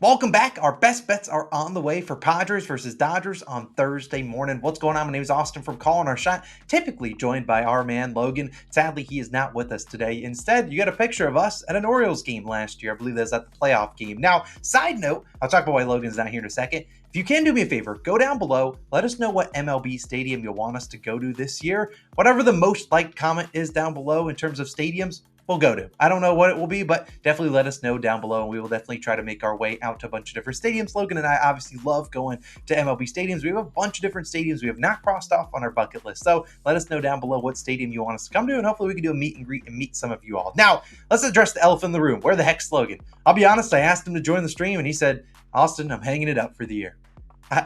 Welcome back. Our best bets are on the way for Padres versus Dodgers on Thursday morning. What's going on? My name is Austin from Calling Our Shot, typically joined by our man Logan. Sadly, he is not with us today. Instead, you got a picture of us at an Orioles game last year. I believe that's at the playoff game. Now, side note, I'll talk about why Logan's not here in a second. If you can do me a favor, go down below. Let us know what MLB stadium you'll want us to go to this year. Whatever the most liked comment is down below in terms of stadiums, we'll go to. I don't know what it will be, but definitely let us know down below, and we will definitely try to make our way out to a bunch of different stadiums. Logan and I obviously love going to MLB stadiums. We have a bunch of different stadiums we have not crossed off on our bucket list. So let us know down below what stadium you want us to come to, and hopefully we can do a meet and greet and meet some of you all. Now, let's address the elephant in the room. Where the heck's Logan? I'll be honest, I asked him to join the stream, and he said, Austin, I'm hanging it up for the year.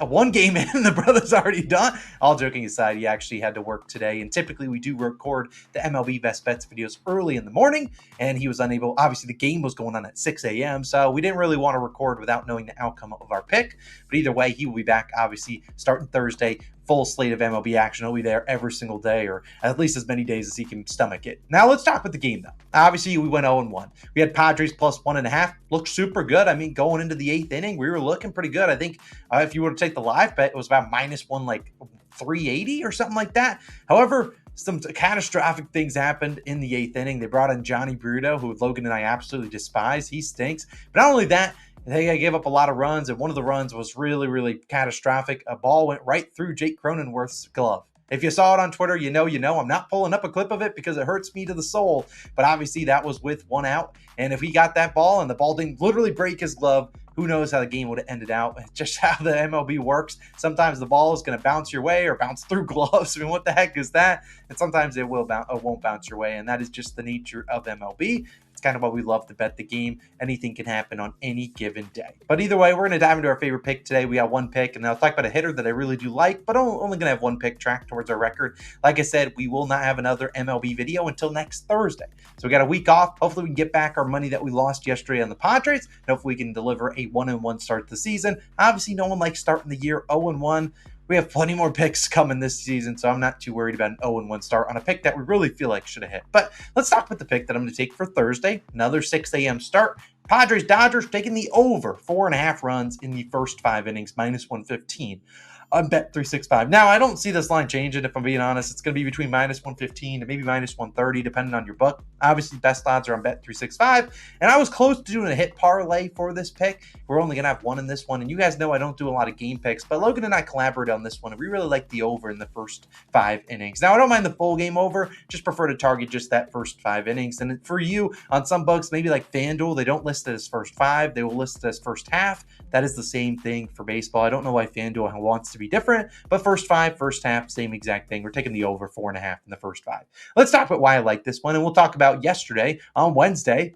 One game in, the brother's already done. All joking aside, he actually had to work today, and typically we do record the MLB Best Bets videos early in the morning, and he was unable. Obviously, the game was going on at 6 a.m., so we didn't really want to record without knowing the outcome of our pick. But either way, he will be back, obviously, starting Thursday. Full slate of MLB action. He'll be there every single day, or at least as many days as he can stomach it. Now, let's talk about the game, though. Obviously, we went 0-1. We had Padres plus 1.5. Looked super good. I mean, going into the 8th inning, we were looking pretty good. I think if you were to take the live bet, it was about -1, like 380 or something like that. However, some catastrophic things happened in the 8th inning. They brought in Johnny Brito, who Logan and I absolutely despise. He stinks. But not only that, they gave up a lot of runs, and one of the runs was really, really catastrophic. A ball went right through Jake Cronenworth's glove. If you saw it on Twitter, you know. I'm not pulling up a clip of it because it hurts me to the soul, but obviously that was with one out, and if he got that ball and the ball didn't literally break his glove, who knows how the game would have ended out. It's just how the MLB works. Sometimes the ball is going to bounce your way or bounce through gloves. I mean, what the heck is that? And sometimes it won't bounce your way, and that is just the nature of MLB. It's kind of why we love to bet the game. Anything can happen on any given day. But either way, we're going to dive into our favorite pick today. We got one pick, and I'll talk about a hitter that I really do like, but only going to have one pick tracked towards our record. Like I said, we will not have another MLB video until next Thursday. So we got a week off. Hopefully we can get back our money that we lost yesterday on the Padres, and hopefully we can deliver a 1-1 start to the season. Obviously, no one likes starting the year 0-1. We have plenty more picks coming this season, so I'm not too worried about an 0-1 start on a pick that we really feel like should have hit. But let's talk about the pick that I'm going to take for Thursday. Another 6 a.m. start. Padres Dodgers taking the over 4.5 runs in the first 5 innings, -115. On Bet365. Now, I don't see this line changing, if I'm being honest. It's going to be between -115 to maybe -130, depending on your book. Obviously, best odds are on Bet365. And I was close to doing a hit parlay for this pick. We're only going to have one in this one. And you guys know I don't do a lot of game picks, but Logan and I collaborated on this one. And we really like the over in the first 5 innings. Now, I don't mind the full game over. Just prefer to target just that first 5 innings. And for you, on some books, maybe like FanDuel, they don't list it as first 5. They will list it as first half. That is the same thing for baseball. I don't know why FanDuel wants to be different, but first 5, first half, same exact thing. We're taking the over 4.5 in the first 5. Let's talk about why I like this one, and we'll talk about yesterday on Wednesday.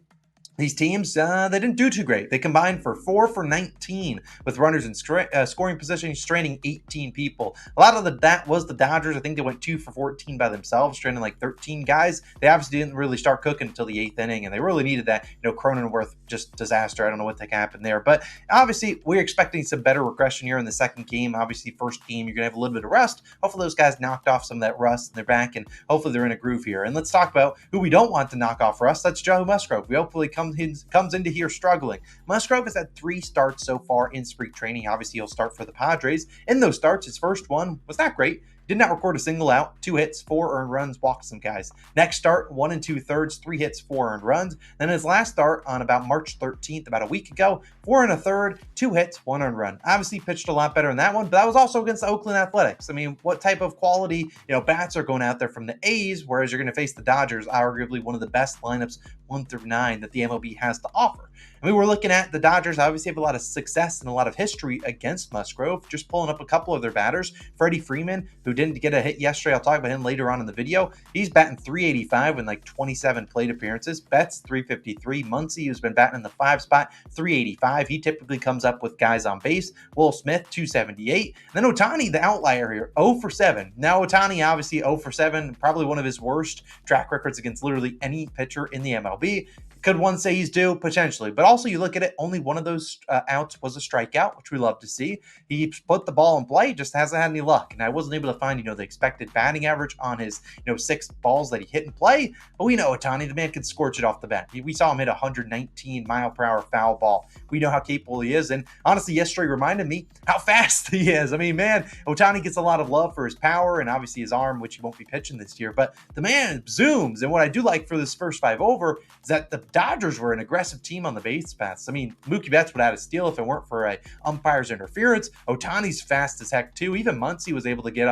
These teams, they didn't do too great. They combined for 4 for 19 with runners in scoring position, straining 18 people. A lot of that was the Dodgers. I think they went 2 for 14 by themselves, straining like 13 guys. They obviously didn't really start cooking until the 8th inning, and they really needed that. Cronenworth, just disaster. I don't know what the heck happened there. But obviously, we're expecting some better regression here in the second game. Obviously, first game, you're going to have a little bit of rest. Hopefully, those guys knocked off some of that rust, and they're back, and hopefully they're in a groove here. And let's talk about who we don't want to knock off rust. That's Joe Musgrove. We hopefully comes into here struggling. Musgrove has had 3 starts so far in spring training. Obviously, he'll start for the Padres. In those starts, his first one was not great. Did not record a single out, 2 hits, 4 earned runs, walked some guys. Next start, 1 2/3, 3 hits, 4 earned runs. Then his last start on about March 13th, about a week ago, 4 1/3, 2 hits, 1 earned run. Obviously pitched a lot better in that one, but that was also against the Oakland Athletics. I mean, what type of quality, bats are going out there from the A's, whereas you're going to face the Dodgers, arguably one of the best lineups 1 through 9 that the MLB has to offer. I mean, we're looking at the Dodgers obviously have a lot of success and a lot of history against Musgrove. Just pulling up a couple of their batters. Freddie Freeman, who didn't get a hit yesterday. I'll talk about him later on in the video. He's batting .385 in like 27 plate appearances. Betts .353. Muncy, who's been batting in the 5 spot, .385. He typically comes up with guys on base. Will Smith, .278. And then Otani, the outlier here, 0 for 7. Now Otani, obviously 0 for 7, probably one of his worst track records against literally any pitcher in the MLB. Could one say he's due? Potentially. But also, you look at it, only one of those outs was a strikeout, which we love to see. He put the ball in play, just hasn't had any luck. And I wasn't able to find, the expected batting average on his, 6 balls that he hit in play. But we know Otani, the man can scorch it off the bat. We saw him hit a 119-mile-per-hour foul ball. We know how capable he is. And honestly, yesterday reminded me how fast he is. I mean, man, Otani gets a lot of love for his power and obviously his arm, which he won't be pitching this year. But the man zooms. And what I do like for this first 5 over is that the Dodgers were an aggressive team on the base paths. I mean, Mookie Betts would have had a steal if it weren't for a umpire's interference. Otani's fast as heck too. Even Muncy was able to get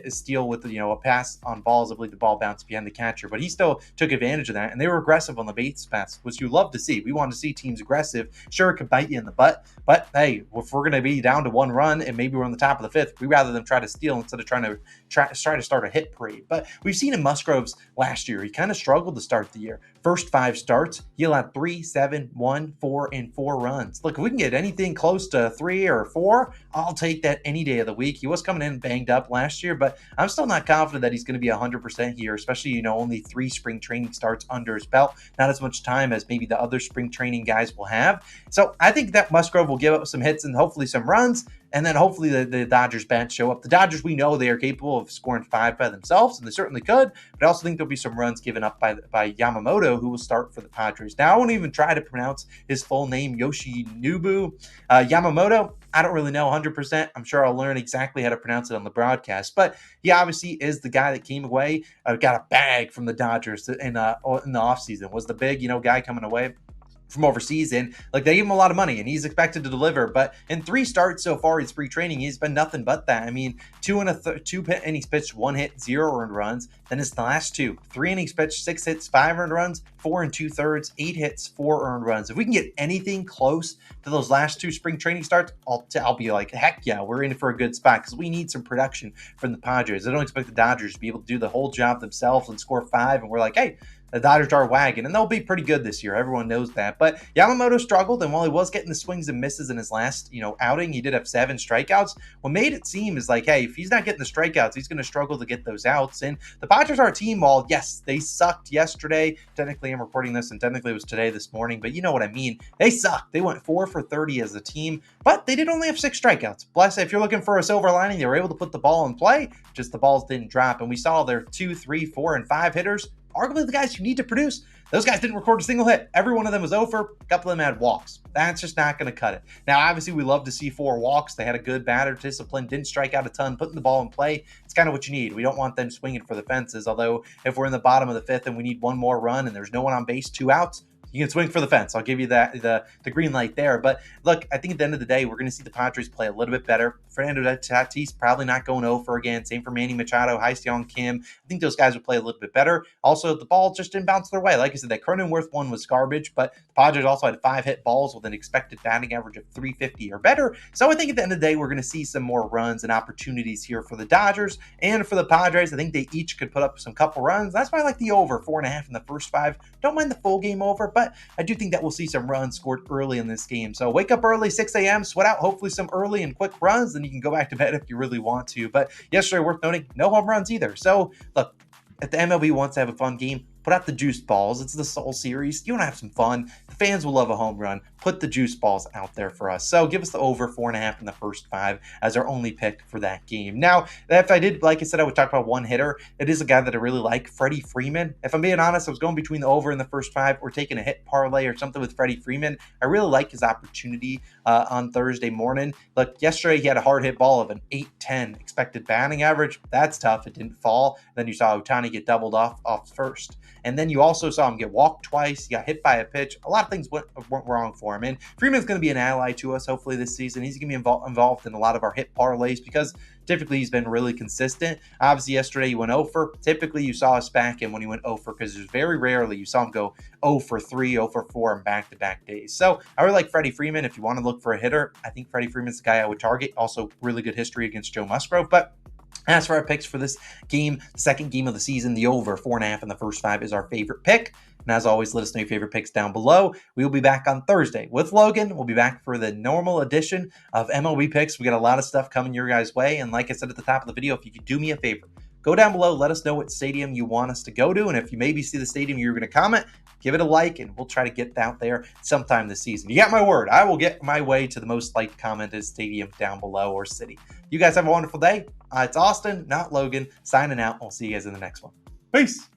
a steal with a pass on balls. I believe the ball bounced behind the catcher, but he still took advantage of that. And they were aggressive on the base paths, which you love to see. We want to see teams aggressive. Sure, it could bite you in the butt, but hey, if we're going to be down to 1 run and maybe we're on the top of the 5th, we rather than try to steal instead of trying to start a hit parade. But we've seen in Musgrove's last year, he kind of struggled to start the year. First 5 starts, he allowed 3, 7, 1, 4, and 4 runs. Look, if we can get anything close to 3 or 4, I'll take that any day of the week. He was coming in banged up last year, but I'm still not confident that he's going to be 100% here, especially, only 3 spring training starts under his belt. Not as much time as maybe the other spring training guys will have. So I think that Musgrove will give up some hits and hopefully some runs. And then hopefully the Dodgers bench show up. The Dodgers, we know they are capable of scoring 5 by themselves, and they certainly could. But I also think there'll be some runs given up by Yamamoto, who will start for the Padres. Now, I won't even try to pronounce his full name, Yoshinobu Yamamoto. I don't really know 100%. I'm sure I'll learn exactly how to pronounce it on the broadcast. But he obviously is the guy that came away, got a bag from the Dodgers in the offseason. Was the big, guy coming away from overseas, and like they gave him a lot of money and he's expected to deliver. But in 3 starts so far in spring training, he's been nothing but that. I mean, 2 innings pitched, 1 hit, 0 earned runs. Then it's the last 2, 3 innings pitched, 6 hits, 5 earned runs, 4 2/3, 8 hits, 4 earned runs. If we can get anything close to those last 2 spring training starts, I'll be like, heck yeah, we're in for a good spot, because we need some production from the Padres. I don't expect the Dodgers to be able to do the whole job themselves and score 5, and we're like, hey, the Dodgers are wagon, and they'll be pretty good this year. Everyone knows that. But Yamamoto struggled, and while he was getting the swings and misses in his last, outing, he did have 7 strikeouts. What made it seem is like, hey, if he's not getting the strikeouts, he's going to struggle to get those outs. And the Padres are a team, while, yes, they sucked yesterday. Technically, I'm recording this, and technically it was today, this morning, but you know what I mean. They sucked. They went 4 for 30 as a team, but they did only have 6 strikeouts. Plus, if you're looking for a silver lining, they were able to put the ball in play, just the balls didn't drop. And we saw their 2, 3, 4, and 5 hitters, arguably the guys who need to produce, those guys didn't record a single hit. Every one of them was over. A couple of them had walks. That's just not going to cut it. Now, obviously, we love to see 4 walks. They had a good batter discipline, didn't strike out a ton, putting the ball in play. It's kind of what you need. We don't want them swinging for the fences, although if we're in the bottom of the 5th and we need 1 more run and there's no one on base, 2 outs, you can swing for the fence. I'll give you that the green light there. But look, I think at the end of the day, we're going to see the Padres play a little bit better. Fernando Tatis probably not going over again. Same for Manny Machado, Hye-Seong Kim. I think those guys would play a little bit better. Also, the ball just didn't bounce their way. Like I said, that Cronenworth one was garbage, but the Padres also had 5 hit balls with an expected batting average of 350 or better. So I think at the end of the day, we're going to see some more runs and opportunities here for the Dodgers and for the Padres. I think they each could put up some couple runs. That's why I like the over 4.5 in the first 5. Don't mind the full game over, but I do think that we'll see some runs scored early in this game. So wake up early, 6 a.m., sweat out hopefully some early and quick runs, then you can go back to bed if you really want to. But yesterday, worth noting, no home runs either. So look, if the MLB wants to have a fun game, put out the juice balls. It's the Soul Series. You want to have some fun. The fans will love a home run. Put the juice balls out there for us. So give us the over 4.5 in the first 5 as our only pick for that game. Now, if I did, like I said, I would talk about one hitter. It is a guy that I really like, Freddie Freeman. If I'm being honest, I was going between the over in the first 5 or taking a hit parlay or something with Freddie Freeman. I really like his opportunity on Thursday morning. Look, yesterday he had a hard hit ball of an 810 expected batting average. That's tough. It didn't fall. Then you saw Otani get doubled off first. And then you also saw him get walked twice. He got hit by a pitch. A lot of things went wrong for him. And Freeman's going to be an ally to us, hopefully, this season. He's going to be involved in a lot of our hit parlays because typically he's been really consistent. Obviously, yesterday he went 0 for. Typically, you saw us back him when he went 0 for because there's very rarely you saw him go 0 for 3, 0 for 4 in back-to-back days. So I really like Freddie Freeman. If you want to look for a hitter, I think Freddie Freeman's the guy I would target. Also, really good history against Joe Musgrove. But as for our picks for this game, the second game of the season, the over 4.5 in the first 5 is our favorite pick. And as always, let us know your favorite picks down below. We will be back on Thursday with Logan. We'll be back for the normal edition of MLB picks. We got a lot of stuff coming your guys' way. And like I said at the top of the video, if you could do me a favor, Go down below, let us know what stadium you want us to go to, and if you maybe see the stadium you're going to comment, give it a like, and we'll try to get out there sometime this season. You got my word. I will get my way to the most liked commented stadium down below or city. You guys have a wonderful day. It's Austin, not Logan, signing out. We'll see you guys in the next one. Peace.